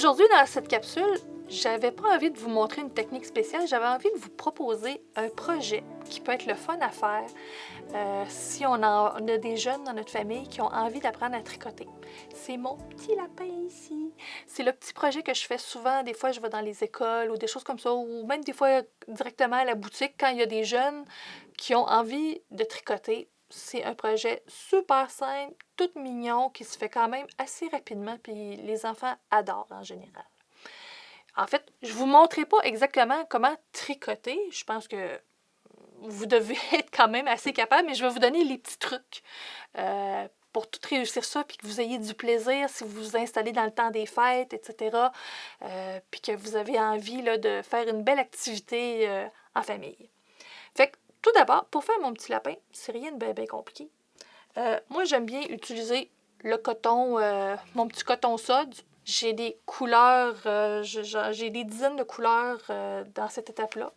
Aujourd'hui, dans cette capsule, j'avais pas envie de vous montrer une technique spéciale, j'avais envie de vous proposer un projet qui peut être le fun à faire si on a des jeunes dans notre famille qui ont envie d'apprendre à tricoter. C'est mon petit lapin ici. C'est le petit projet que je fais souvent. Des fois, je vais dans les écoles ou des choses comme ça, ou même des fois directement à la boutique quand il y a des jeunes qui ont envie de tricoter. C'est un projet super simple, tout mignon, qui se fait quand même assez rapidement, puis les enfants adorent en général. En fait, je ne vous montrerai pas exactement comment tricoter. Je pense que vous devez être quand même assez capable, mais je vais vous donner les petits trucs pour tout réussir ça, puis que vous ayez du plaisir si vous vous installez dans le temps des fêtes, etc., puis que vous avez envie là, de faire une belle activité en famille. Fait que, tout d'abord, pour faire mon petit lapin, c'est rien de bien compliqué. Moi, j'aime bien utiliser le coton, mon petit coton sode. J'ai des couleurs, j'ai des dizaines de couleurs dans cette étape-là.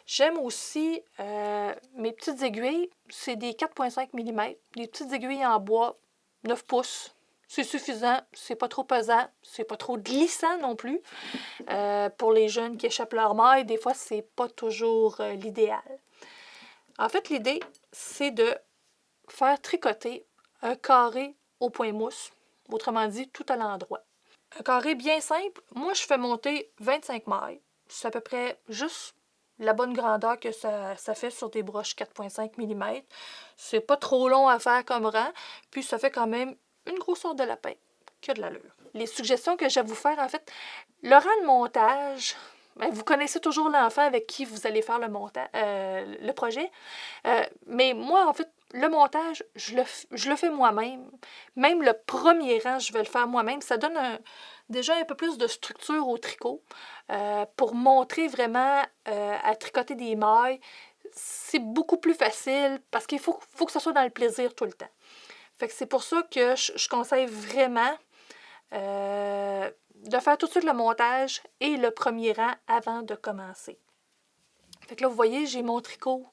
J'aime aussi mes petites aiguilles, c'est des 4,5 mm, des petites aiguilles en bois, 9 pouces. C'est suffisant, c'est pas trop pesant, c'est pas trop glissant non plus. Pour les jeunes qui échappent leur maille, des fois, c'est pas toujours l'idéal. En fait, l'idée, c'est de faire tricoter un carré au point mousse, autrement dit, tout à l'endroit. Un carré bien simple, moi je fais monter 25 mailles. C'est à peu près juste la bonne grandeur que ça fait sur des broches 4,5 mm. C'est pas trop long à faire comme rang, puis ça fait quand même une grosseur de lapin qui a de l'allure. Les suggestions que j'ai à vous faire, en fait, le rang de montage, ben, vous connaissez toujours l'enfant avec qui vous allez faire le projet. Mais moi, en fait, le montage, je le fais moi-même. Même le premier rang, je vais le faire moi-même. Ça donne déjà un peu plus de structure au tricot pour montrer vraiment à tricoter des mailles. C'est beaucoup plus facile parce qu'il faut que ça soit dans le plaisir tout le temps. Fait que c'est pour ça que je conseille vraiment de faire tout de suite le montage et le premier rang avant de commencer. Fait que là, vous voyez, j'ai mon tricot,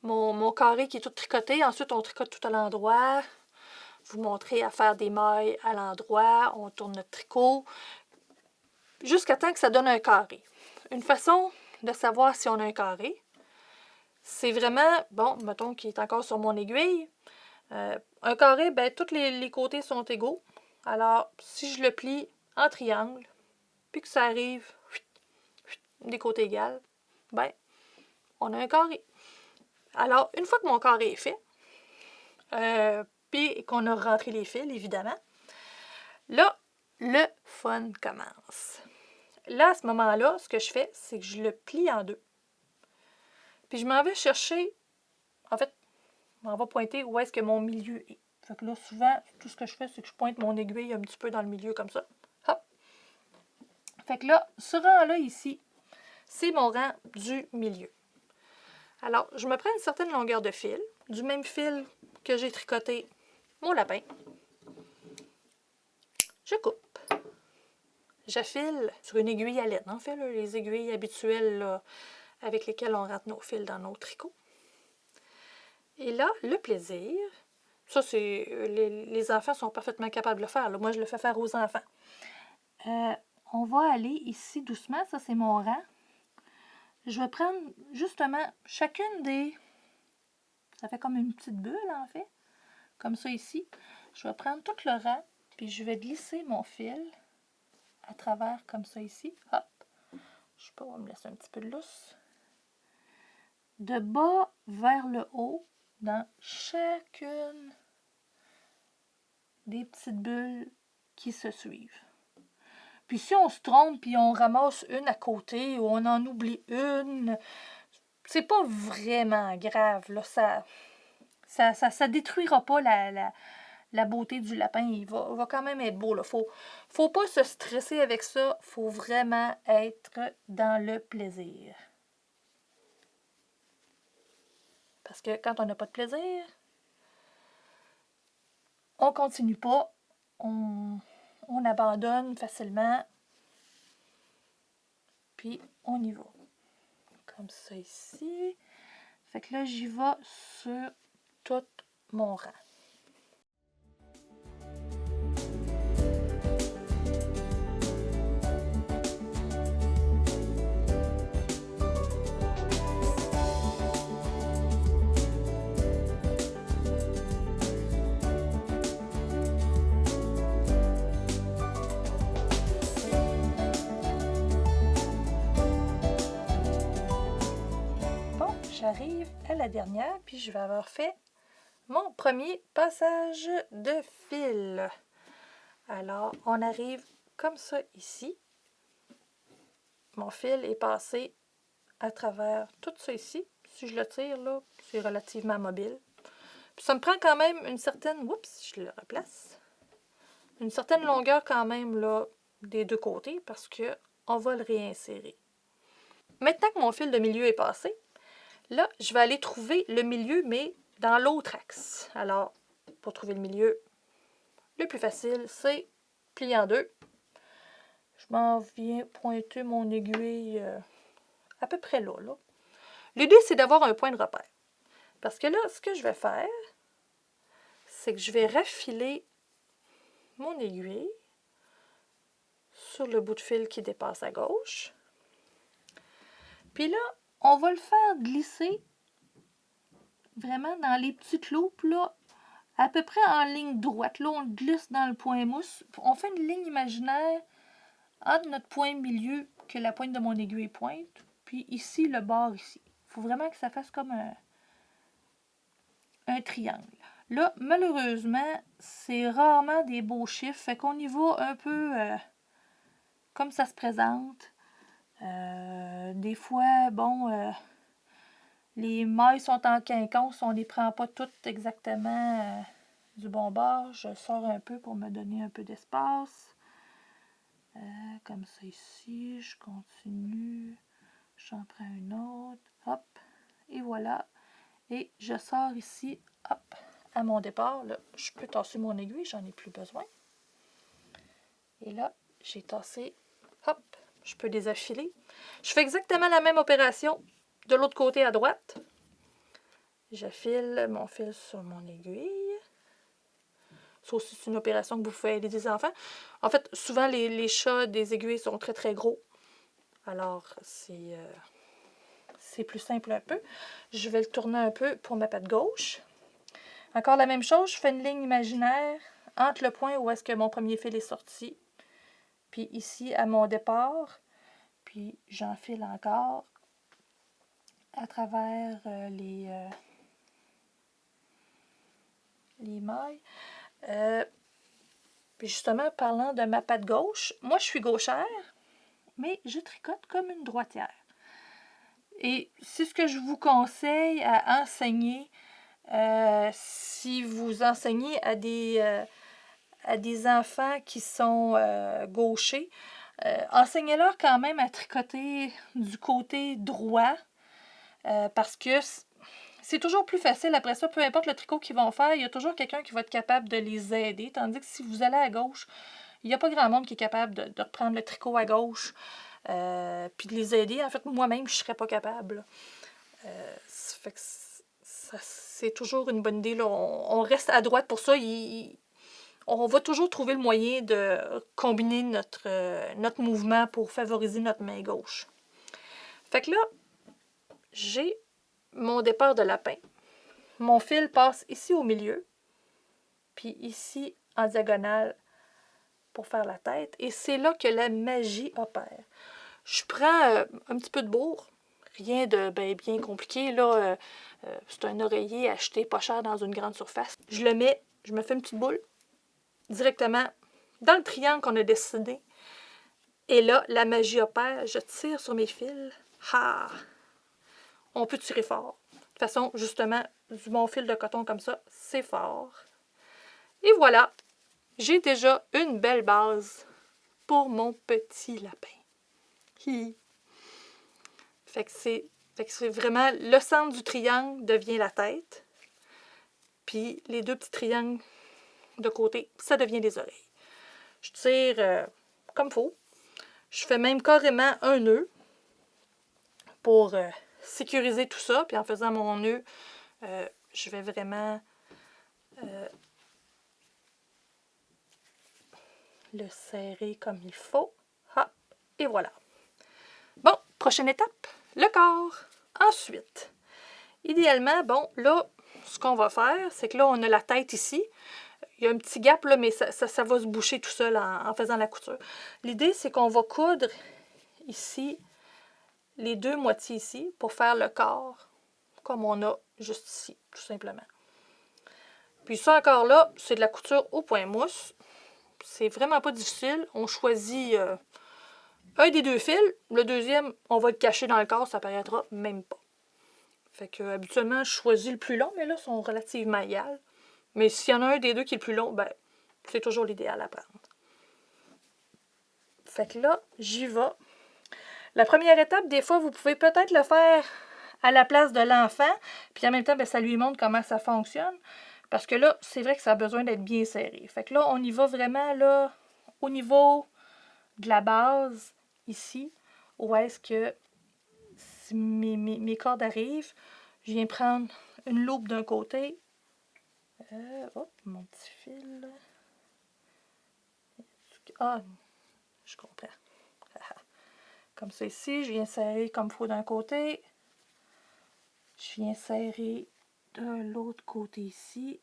mon carré qui est tout tricoté. Ensuite, on tricote tout à l'endroit. Vous montrez à faire des mailles à l'endroit. On tourne notre tricot jusqu'à temps que ça donne un carré. Une façon de savoir si on a un carré, c'est vraiment, bon, mettons qu'il est encore sur mon aiguille. Un carré, ben, tous les côtés sont égaux. Alors, si je le plie en triangle, puis que ça arrive des côtés égaux, ben, on a un carré. Alors, une fois que mon carré est fait, puis qu'on a rentré les fils, évidemment, là, le fun commence. Là, à ce moment-là, ce que je fais, c'est que je le plie en deux. Puis je m'en vais chercher, en fait, je m'en vais pointer où est-ce que mon milieu est. Fait que là, souvent, tout ce que je fais, c'est que je pointe mon aiguille un petit peu dans le milieu comme ça. Hop! Fait que là, ce rang-là ici, c'est mon rang du milieu. Alors, je me prends une certaine longueur de fil, du même fil que j'ai tricoté mon lapin. Je coupe. J'affile sur une aiguille à laine. En fait, là, les aiguilles habituelles là, avec lesquelles on rentre nos fils dans nos tricots. Et là, le plaisir, ça, c'est les enfants sont parfaitement capables de le faire. Là. Moi, je le fais faire aux enfants. On va aller ici doucement. Ça, c'est mon rang. Je vais prendre justement chacune des... Ça fait comme une petite bulle, en fait. Comme ça ici. Je vais prendre tout le rang, puis je vais glisser mon fil à travers comme ça ici. Hop. Je sais pas, on va me laisser un petit peu de lousse. De bas vers le haut, dans chacune des petites bulles qui se suivent. Puis si on se trompe, puis on ramasse une à côté, ou on en oublie une, c'est pas vraiment grave, là. Ça détruira pas la beauté du lapin. Il va quand même être beau, là. Faut pas se stresser avec ça. Faut vraiment être dans le plaisir. Parce que quand on n'a pas de plaisir, on continue pas. On abandonne facilement. Puis, on y va. Comme ça ici. Fait que là, j'y vais sur tout mon rang. à la dernière, puis je vais avoir fait mon premier passage de fil. Alors, on arrive comme ça ici. Mon fil est passé à travers tout ça ici. Si je le tire, là, c'est relativement mobile. Puis ça me prend quand même une certaine... Oups, je le replace. Une certaine longueur quand même, là, des deux côtés, parce que on va le réinsérer. Maintenant que mon fil de milieu est passé, là, je vais aller trouver le milieu, mais dans l'autre axe. Alors, pour trouver le milieu, le plus facile, c'est plier en deux. Je m'en viens pointer mon aiguille à peu près là. L'idée, c'est d'avoir un point de repère. Parce que là, ce que je vais faire, c'est que je vais raffiler mon aiguille sur le bout de fil qui dépasse à gauche. Puis là, on va le faire glisser vraiment dans les petites loupes, là, à peu près en ligne droite. Là, on le glisse dans le point mousse. On fait une ligne imaginaire entre notre point milieu que la pointe de mon aiguille pointe, puis ici, le bord ici. Il faut vraiment que ça fasse comme un triangle. Là, malheureusement, c'est rarement des beaux chiffres, fait qu'on y va un peu comme ça se présente. Des fois, bon, les mailles sont en quinconce, on ne les prend pas toutes exactement du bon bord. Je sors un peu pour me donner un peu d'espace. Comme ça ici, je continue, j'en prends une autre, hop, et voilà. Et je sors ici, hop, à mon départ. Là, je peux tasser mon aiguille, j'en ai plus besoin. Et là, j'ai tassé, hop, je peux désaffiler. Je fais exactement la même opération de l'autre côté à droite. J'affile mon fil sur mon aiguille. Ça aussi, c'est une opération que vous pouvez aider des enfants. En fait, souvent, les chats des aiguilles sont très, très gros. Alors, c'est plus simple un peu. Je vais le tourner un peu pour ma patte gauche. Encore la même chose, je fais une ligne imaginaire entre le point où est-ce que mon premier fil est sorti, puis ici, à mon départ, puis j'enfile encore à travers les mailles. Puis justement, parlant de ma patte gauche, moi je suis gauchère, mais je tricote comme une droitière. Et c'est ce que je vous conseille à enseigner si vous enseignez à des enfants qui sont gauchers. Enseignez-leur quand même à tricoter du côté droit parce que c'est toujours plus facile après ça, peu importe le tricot qu'ils vont faire, il y a toujours quelqu'un qui va être capable de les aider. Tandis que si vous allez à gauche, il n'y a pas grand monde qui est capable de reprendre le tricot à gauche puis de les aider. En fait, moi-même, je ne serais pas capable. Ça fait que c'est toujours une bonne idée. Là. On reste à droite pour ça. On va toujours trouver le moyen de combiner notre mouvement pour favoriser notre main gauche. Fait que là, j'ai mon départ de lapin. Mon fil passe ici au milieu, puis ici en diagonale pour faire la tête. Et c'est là que la magie opère. Je prends un petit peu de bourre, rien de bien compliqué. Là, c'est un oreiller acheté pas cher dans une grande surface. Je le mets, je me fais une petite boule directement dans le triangle qu'on a décidé. Et là, la magie opère. Je tire sur mes fils. Ha! On peut tirer fort. De toute façon, justement, du bon fil de coton comme ça, c'est fort. Et voilà, j'ai déjà une belle base pour mon petit lapin. Hi. Fait que c'est vraiment le centre du triangle devient la tête. Puis les deux petits triangles de côté, ça devient des oreilles. Je tire comme il faut. Je fais même carrément un nœud pour sécuriser tout ça. Puis en faisant mon nœud, je vais vraiment le serrer comme il faut. Hop, et voilà. Bon, prochaine étape, le corps. Ensuite, idéalement, bon, là, ce qu'on va faire, c'est que là, on a la tête ici. Il y a un petit gap, là, mais ça va se boucher tout seul en faisant la couture. L'idée, c'est qu'on va coudre ici, les deux moitiés ici, pour faire le corps comme on a juste ici, tout simplement. Puis ça encore là, c'est de la couture au point mousse. C'est vraiment pas difficile. On choisit un des deux fils. Le deuxième, on va le cacher dans le corps, ça paraîtra même pas. Fait que habituellement, je choisis le plus long, mais là, ils sont relativement égales. Mais s'il y en a un des deux qui est le plus long, ben, c'est toujours l'idéal à prendre. Fait que là, j'y vais. La première étape, des fois, vous pouvez peut-être le faire à la place de l'enfant, puis en même temps, ben, ça lui montre comment ça fonctionne. Parce que là, c'est vrai que ça a besoin d'être bien serré. Fait que là, on y va vraiment là, au niveau de la base, ici, où est-ce que si mes cordes arrivent, je viens prendre une loupe d'un côté. Hop, mon petit fil. Ah, je comprends. Comme ça ici, je viens serrer comme il faut d'un côté. Je viens serrer de l'autre côté ici.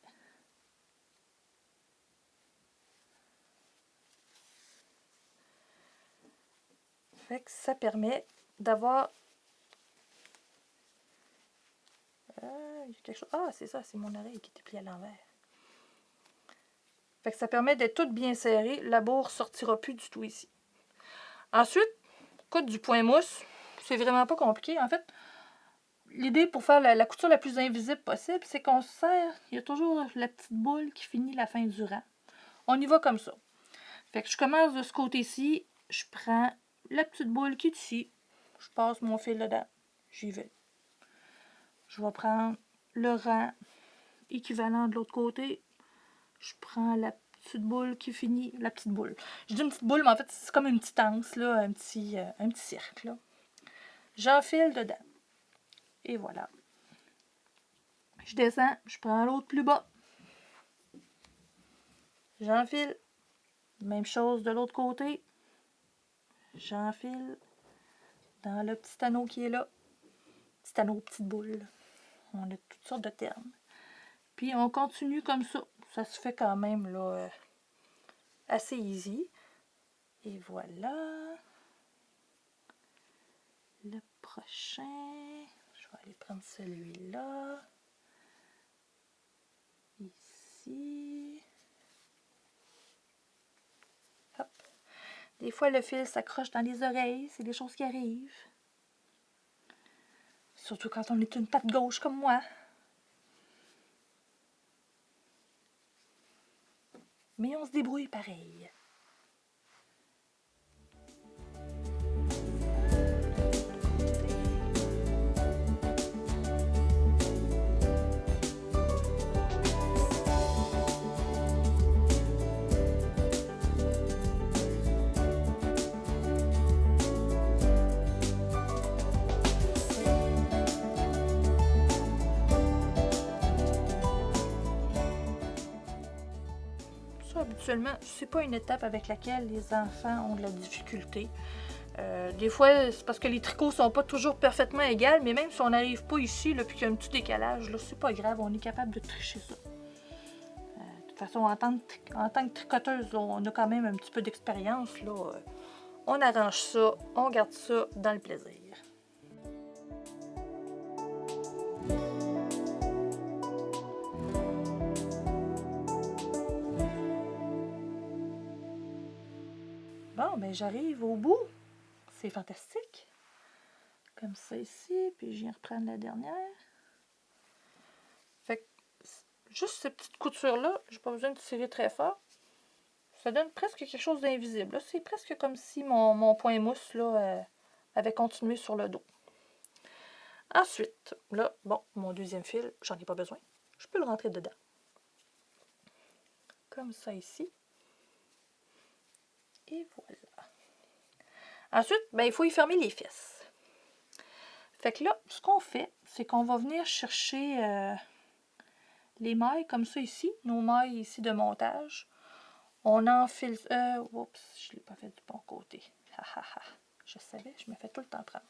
Fait que ça permet d'avoir... il y a quelque chose... Ah, c'est ça, c'est mon oreille qui était pliée à l'envers. Fait que ça permet d'être tout bien serré. La bourre sortira plus du tout ici. Ensuite, coudre du point mousse. C'est vraiment pas compliqué. En fait, l'idée pour faire la couture la plus invisible possible, c'est qu'on se sert... Il y a toujours la petite boule qui finit la fin du rang. On y va comme ça. Fait que je commence de ce côté-ci. Je prends la petite boule qui est ici. Je passe mon fil dedans. J'y vais. Je vais prendre le rang équivalent de l'autre côté. Je prends la petite boule qui finit. La petite boule. Je dis une petite boule, mais en fait, c'est comme une petite anse, là, un petit cercle. Là. J'enfile dedans. Et voilà. Je descends, je prends l'autre plus bas. J'enfile. Même chose de l'autre côté. J'enfile dans le petit anneau qui est là. Petit anneau, petite boule. On a toutes sortes de termes. Puis on continue comme ça. Ça se fait quand même là, assez easy. Et voilà. Le prochain. Je vais aller prendre celui-là. Ici. Hop. Des fois, le fil s'accroche dans les oreilles. C'est des choses qui arrivent. Surtout quand on est une patte gauche comme moi. Mais on se débrouille pareil. Habituellement, c'est pas une étape avec laquelle les enfants ont de la difficulté. Des fois, c'est parce que les tricots sont pas toujours parfaitement égaux, mais même si on n'arrive pas ici, là, puis qu'il y a un petit décalage, là, c'est pas grave, on est capable de tricher ça. De toute façon, en tant que tricoteuse, là, on a quand même un petit peu d'expérience. Là, on arrange ça, on garde ça dans le plaisir. Bon, ben j'arrive au bout. C'est fantastique. Comme ça ici, puis je viens reprendre la dernière. Fait que juste ces petites coutures-là, j'ai pas besoin de tirer très fort. Ça donne presque quelque chose d'invisible. C'est presque comme si mon point mousse là, avait continué sur le dos. Ensuite, là, bon, mon deuxième fil, j'en ai pas besoin. Je peux le rentrer dedans. Comme ça ici. Et voilà. Ensuite, ben, il faut y fermer les fesses. Fait que là, ce qu'on fait, c'est qu'on va venir chercher les mailles comme ça ici, nos mailles ici de montage. On enfile... oups, je ne l'ai pas fait du bon côté. Je savais, je me fais tout le temps prendre.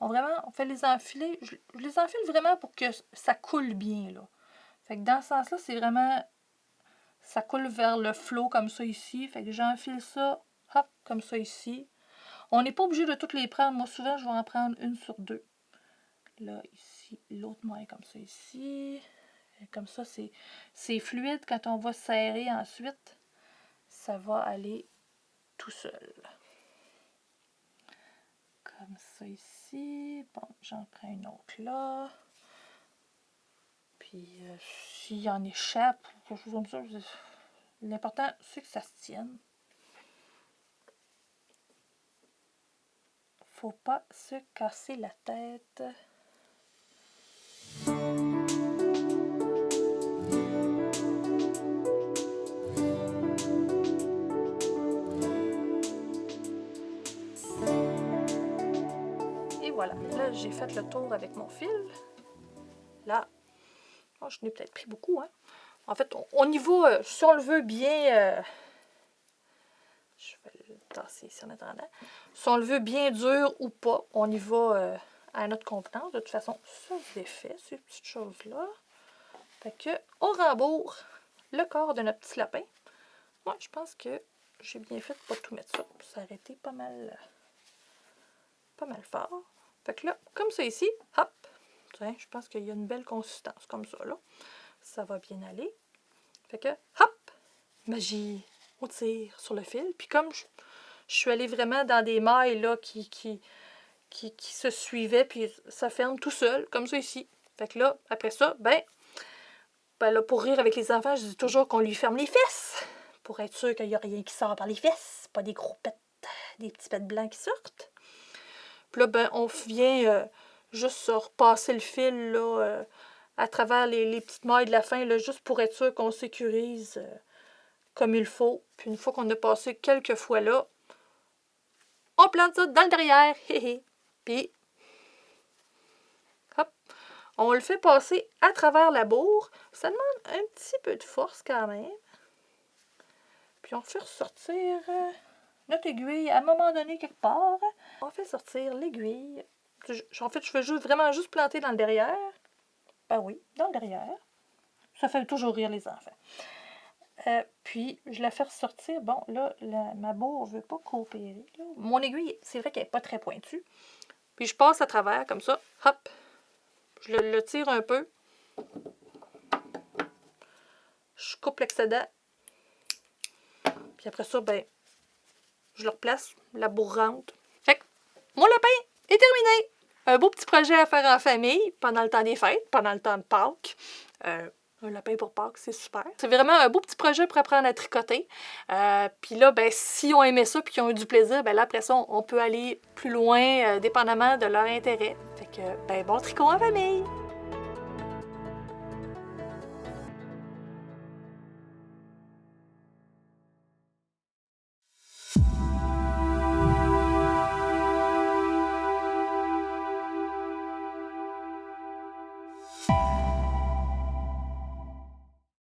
On fait les enfiler. Je les enfile vraiment pour que ça coule bien, là. Fait que dans ce sens-là, c'est vraiment... Ça coule vers le flot comme ça ici. Fait que j'enfile ça, hop, comme ça ici. On n'est pas obligé de toutes les prendre. Moi, souvent, je vais en prendre une sur deux. là, ici, l'autre maille comme ça ici. Et comme ça, c'est fluide. Quand on va serrer ensuite, ça va aller tout seul. Comme ça ici. Bon, j'en prends une autre là. Puis, s'il y en échappe, quelque chose comme ça, l'important, c'est que ça se tienne. Faut pas se casser la tête. Et voilà, là j'ai fait le tour avec mon fil. Là, oh, je n'ai peut-être pris beaucoup, hein. En fait, on y va, si on le veut bien, je vais le tasser ici en attendant. Si on le veut bien dur ou pas, on y va à notre contenance. De toute façon, ça se défait, ces petites choses-là. Fait que, on rembourre le corps de notre petit lapin. Moi, je pense que j'ai bien fait de pas tout mettre ça. Ça a été pas mal fort. Fait que là, comme ça ici, hop, tiens, je pense qu'il y a une belle consistance comme ça, là. Ça va bien aller. Fait que, hop, magie, on tire sur le fil. Puis comme je suis allée vraiment dans des mailles, là, qui se suivaient, puis ça ferme tout seul, comme ça ici. Fait que là, après ça, ben là, pour rire avec les enfants, je dis toujours qu'on lui ferme les fesses, pour être sûr qu'il n'y a rien qui sort par les fesses, pas des gros pets, des petits pets blancs qui sortent. Puis là, ben, on vient juste repasser le fil, là, à travers les petites mailles de la fin, là, juste pour être sûr qu'on sécurise comme il faut. Puis une fois qu'on a passé quelques fois là, on plante ça dans le derrière. Puis, hop, on le fait passer à travers la bourre. Ça demande un petit peu de force quand même. Puis on fait ressortir notre aiguille à un moment donné quelque part. On fait sortir l'aiguille. En fait, je veux vraiment juste planter dans le derrière. Ben oui, dans le derrière. Ça fait toujours rire les enfants. Puis, je la fais ressortir. Bon, là, ma bourre ne veut pas coopérer. Là. Mon aiguille, c'est vrai qu'elle n'est pas très pointue. Puis, je passe à travers, comme ça. Hop. Je le tire un peu. Je coupe l'excédent. Puis après ça, ben, je le replace. La bourre rentre. Fait que, mon lapin est terminé. Un beau petit projet à faire en famille pendant le temps des fêtes, pendant le temps de Pâques. Un lapin pour Pâques, c'est super. C'est vraiment un beau petit projet pour apprendre à tricoter. Puis là, ben, si on aimait ça et qu'ils ont eu du plaisir, ben là, après ça, on peut aller plus loin, dépendamment de leur intérêt. Fait que, ben, bon tricot en famille!